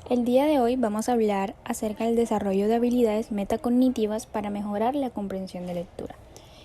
El día de hoy vamos a hablar acerca del desarrollo de habilidades metacognitivas para mejorar la comprensión de lectura.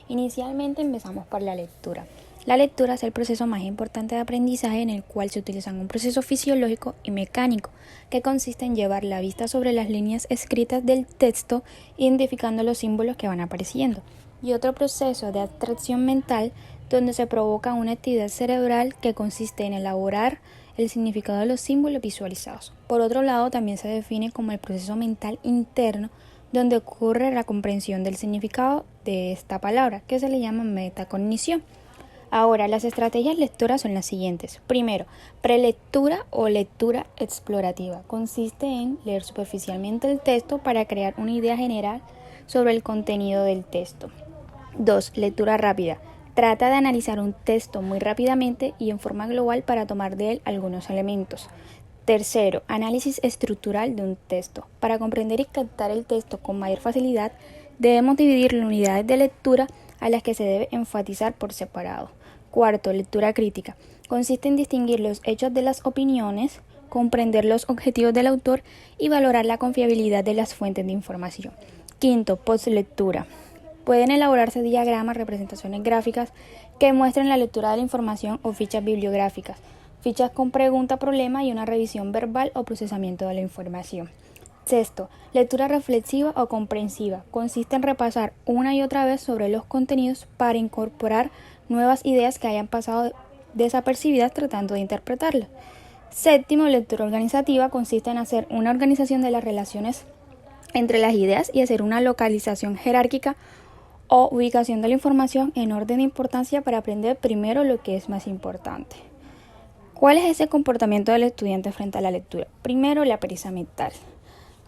Inicialmente empezamos por la lectura. La lectura es el proceso más importante de aprendizaje en el cual se utilizan un proceso fisiológico y mecánico que consiste en llevar la vista sobre las líneas escritas del texto identificando los símbolos que van apareciendo, y otro proceso de abstracción mental donde se provoca una actividad cerebral que consiste en elaborar el significado de los símbolos visualizados. Por otro lado, también se define como el proceso mental interno donde ocurre la comprensión del significado de esta palabra, que se le llama metacognición. Ahora, las estrategias lectoras son las siguientes. Primero, prelectura o lectura explorativa. Consiste en leer superficialmente el texto para crear una idea general sobre el contenido del texto. 2. Lectura rápida. Trata de analizar un texto muy rápidamente y en forma global para tomar de él algunos elementos. Tercero, análisis estructural de un texto. Para comprender y captar el texto con mayor facilidad, debemos dividirlo en unidades de lectura a las que se debe enfatizar por separado. Cuarto, lectura crítica. Consiste en distinguir los hechos de las opiniones, comprender los objetivos del autor y valorar la confiabilidad de las fuentes de información. Quinto, postlectura. Pueden elaborarse diagramas, representaciones gráficas que muestren la lectura de la información o fichas bibliográficas, fichas con pregunta, problema y una revisión verbal o procesamiento de la información. Sexto, lectura reflexiva o comprensiva. Consiste en repasar una y otra vez sobre los contenidos para incorporar nuevas ideas que hayan pasado desapercibidas tratando de interpretarlas. Séptimo, lectura organizativa. Consiste en hacer una organización de las relaciones entre las ideas y hacer una localización jerárquica o ubicación de la información en orden de importancia para aprender primero lo que es más importante. ¿Cuál es ese comportamiento del estudiante frente a la lectura? Primero, la pereza mental.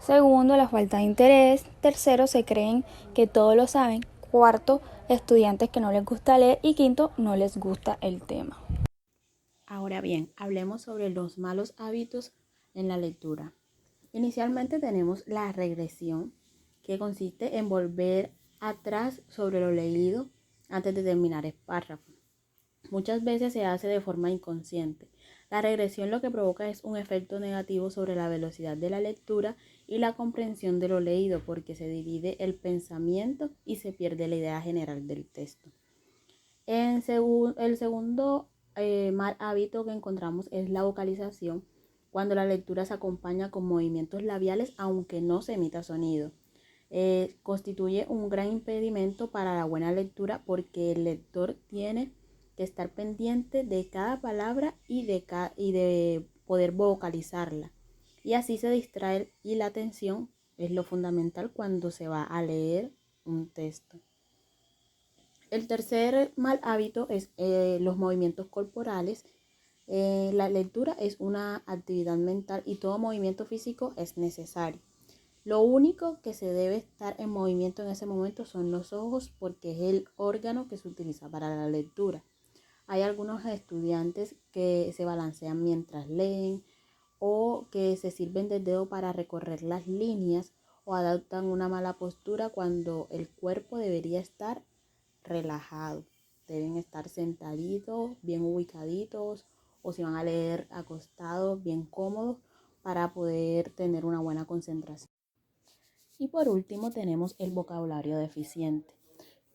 Segundo, la falta de interés. Tercero, se creen que todo lo saben. Cuarto, estudiantes que no les gusta leer. Y quinto, no les gusta el tema. Ahora bien, hablemos sobre los malos hábitos en la lectura. Inicialmente tenemos la regresión, que consiste en volver atrás sobre lo leído antes de terminar el párrafo. Muchas veces se hace de forma inconsciente. La regresión lo que provoca es un efecto negativo sobre la velocidad de la lectura y la comprensión de lo leído, porque se divide el pensamiento y se pierde la idea general del texto. El segundo mal hábito que encontramos es la vocalización, cuando la lectura se acompaña con movimientos labiales aunque no se emita sonido. Constituye un gran impedimento para la buena lectura porque el lector tiene que estar pendiente de cada palabra y de poder vocalizarla. Y así se distrae y la atención es lo fundamental cuando se va a leer un texto. El tercer mal hábito es los movimientos corporales. La lectura es una actividad mental y todo movimiento físico es necesario. Lo único que se debe estar en movimiento en ese momento son los ojos porque es el órgano que se utiliza para la lectura. Hay algunos estudiantes que se balancean mientras leen o que se sirven del dedo para recorrer las líneas o adoptan una mala postura cuando el cuerpo debería estar relajado. Deben estar sentaditos, bien ubicaditos, o si van a leer acostados, bien cómodos para poder tener una buena concentración. Y por último tenemos el vocabulario deficiente,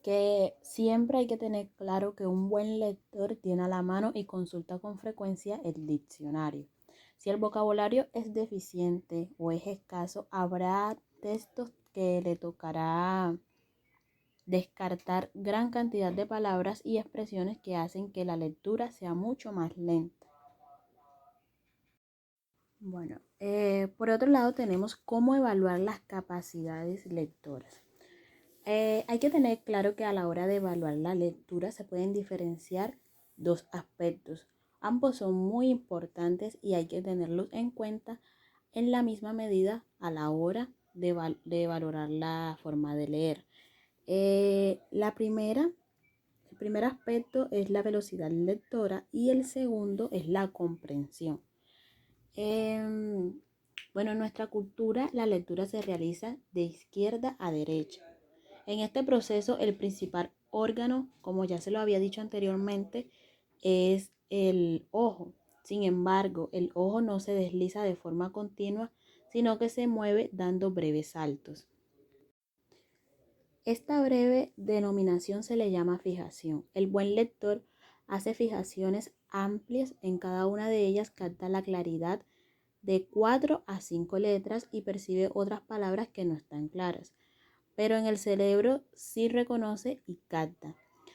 que siempre hay que tener claro que un buen lector tiene a la mano y consulta con frecuencia el diccionario. Si el vocabulario es deficiente o es escaso, habrá textos que le tocará descartar gran cantidad de palabras y expresiones que hacen que la lectura sea mucho más lenta. Bueno, por otro lado tenemos cómo evaluar las capacidades lectoras. Hay que tener claro que a la hora de evaluar la lectura se pueden diferenciar dos aspectos. Ambos son muy importantes y hay que tenerlos en cuenta en la misma medida a la hora de valorar la forma de leer. El primer aspecto es la velocidad lectora y el segundo es la comprensión. Bueno, en nuestra cultura la lectura se realiza de izquierda a derecha. En este proceso el principal órgano, como ya se lo había dicho anteriormente, es el ojo. Sin embargo, el ojo no se desliza de forma continua, sino que se mueve dando breves saltos. Esta breve denominación se le llama fijación. El buen lector hace fijaciones amplias, en cada una de ellas capta la claridad de 4 a 5 letras y percibe otras palabras que no están claras, pero en el cerebro sí reconoce y capta.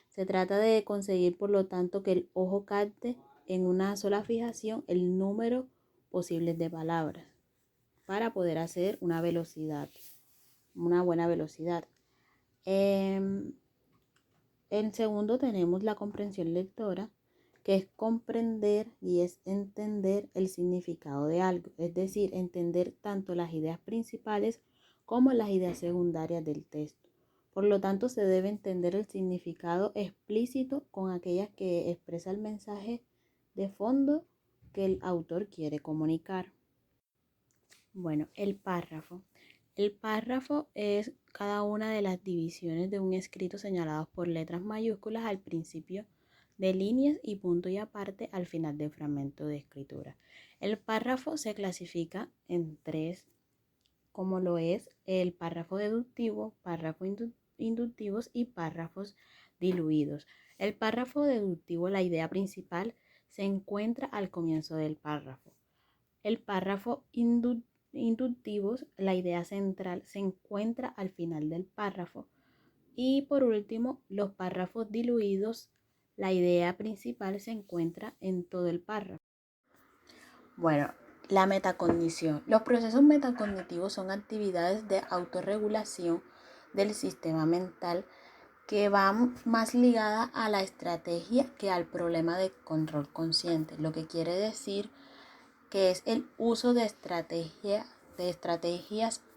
Se trata de conseguir, por lo tanto, que el ojo capte en una sola fijación el número posible de palabras para poder hacer una buena velocidad. En segundo tenemos la comprensión lectora, que es comprender y es entender el significado de algo, es decir, entender tanto las ideas principales como las ideas secundarias del texto. Por lo tanto, se debe entender el significado explícito con aquellas que expresa el mensaje de fondo que el autor quiere comunicar. Bueno, el párrafo. El párrafo es cada una de las divisiones de un escrito señalados por letras mayúsculas al principio de líneas y punto y aparte al final del fragmento de escritura. El párrafo se clasifica en tres, como lo es el párrafo deductivo, párrafos inductivos y párrafos diluidos. El párrafo deductivo, la idea principal, se encuentra al comienzo del párrafo. El párrafo inductivo, la idea central, se encuentra al final del párrafo. Y por último, los párrafos diluidos, la idea principal se encuentra en todo el párrafo. Bueno, la metacognición. Los procesos metacognitivos son actividades de autorregulación del sistema mental que van más ligada a la estrategia que al problema de control consciente, lo que quiere decir que es el uso de estrategias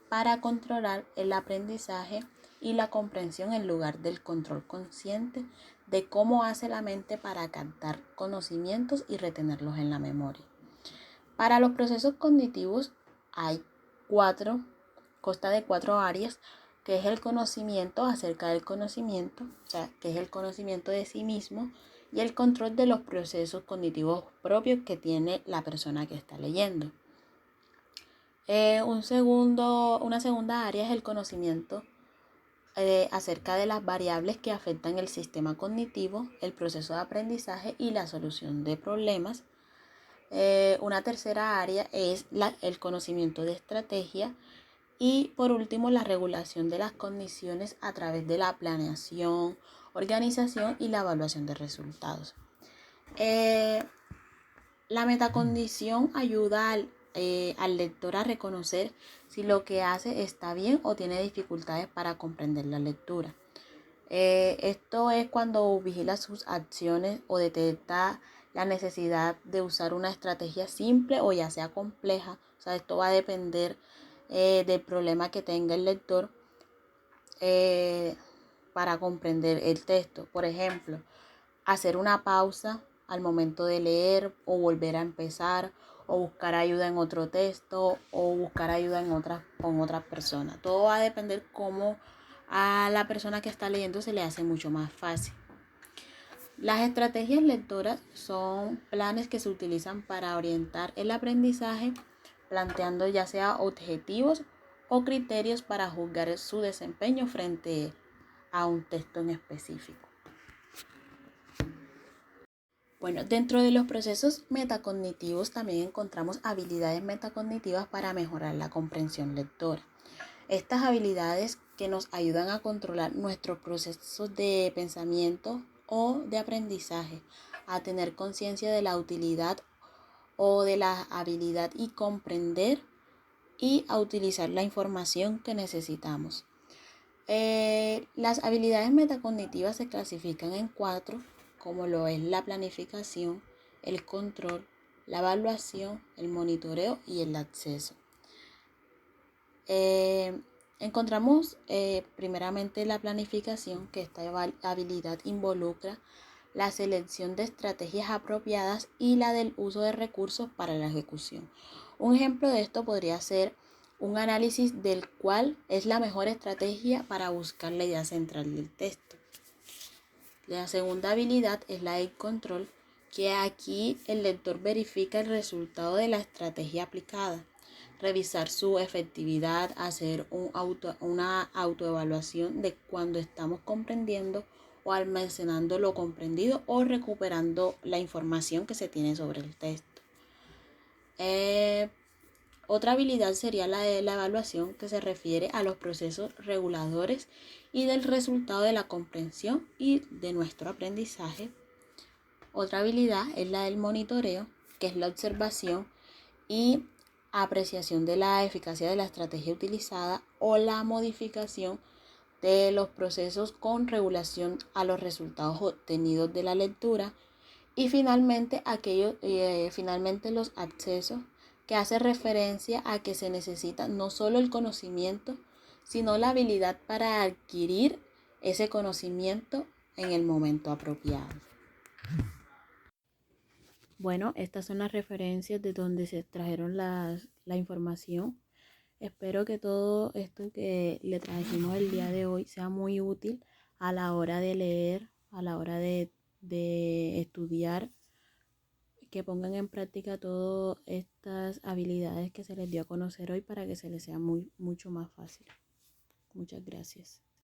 para controlar el aprendizaje y la comprensión en lugar del control consciente de cómo hace la mente para captar conocimientos y retenerlos en la memoria. Para los procesos cognitivos consta de 4 áreas, que es el conocimiento acerca del conocimiento, o sea, que es el conocimiento de sí mismo, y el control de los procesos cognitivos propios que tiene la persona que está leyendo. Una segunda área es el conocimiento acerca de las variables que afectan el sistema cognitivo, el proceso de aprendizaje y la solución de problemas. Una tercera área es el conocimiento de estrategia y por último la regulación de las cogniciones a través de la planeación, organización y la evaluación de resultados. La metacognición ayuda al lector a reconocer si lo que hace está bien o tiene dificultades para comprender la lectura. Esto es cuando vigila sus acciones o detecta la necesidad de usar una estrategia simple o ya sea compleja. O sea, esto va a depender del problema que tenga el lector para comprender el texto. Por ejemplo, hacer una pausa al momento de leer o volver a empezar o buscar ayuda en otro texto o buscar ayuda con otras personas. Todo va a depender cómo a la persona que está leyendo se le hace mucho más fácil. Las estrategias lectoras son planes que se utilizan para orientar el aprendizaje, planteando ya sea objetivos o criterios para juzgar su desempeño frente a un texto en específico. Bueno, dentro de los procesos metacognitivos también encontramos habilidades metacognitivas para mejorar la comprensión lectora. Estas habilidades que nos ayudan a controlar nuestros procesos de pensamiento o de aprendizaje, a tener conciencia de la utilidad o de la habilidad y comprender y a utilizar la información que necesitamos. Las habilidades metacognitivas se clasifican en 4, como lo es la planificación, el control, la evaluación, el monitoreo y el acceso. Encontramos primeramente la planificación, que esta habilidad involucra la selección de estrategias apropiadas y la del uso de recursos para la ejecución. Un ejemplo de esto podría ser un análisis del cual es la mejor estrategia para buscar la idea central del texto. La segunda habilidad es la del control, que aquí el lector verifica el resultado de la estrategia aplicada, revisar su efectividad, hacer una autoevaluación de cuando estamos comprendiendo o almacenando lo comprendido o recuperando la información que se tiene sobre el texto. Otra habilidad sería la de la evaluación, que se refiere a los procesos reguladores y del resultado de la comprensión y de nuestro aprendizaje. Otra habilidad es la del monitoreo, que es la observación y apreciación de la eficacia de la estrategia utilizada o la modificación de los procesos con regulación a los resultados obtenidos de la lectura. Y finalmente, los accesos, que hace referencia a que se necesita no solo el conocimiento, sino la habilidad para adquirir ese conocimiento en el momento apropiado. Bueno, estas son las referencias de donde se trajeron la información. Espero que todo esto que le trajimos el día de hoy sea muy útil a la hora de leer, a la hora de estudiar, que pongan en práctica todas estas habilidades que se les dio a conocer hoy para que se les sea mucho más fácil. Muchas gracias.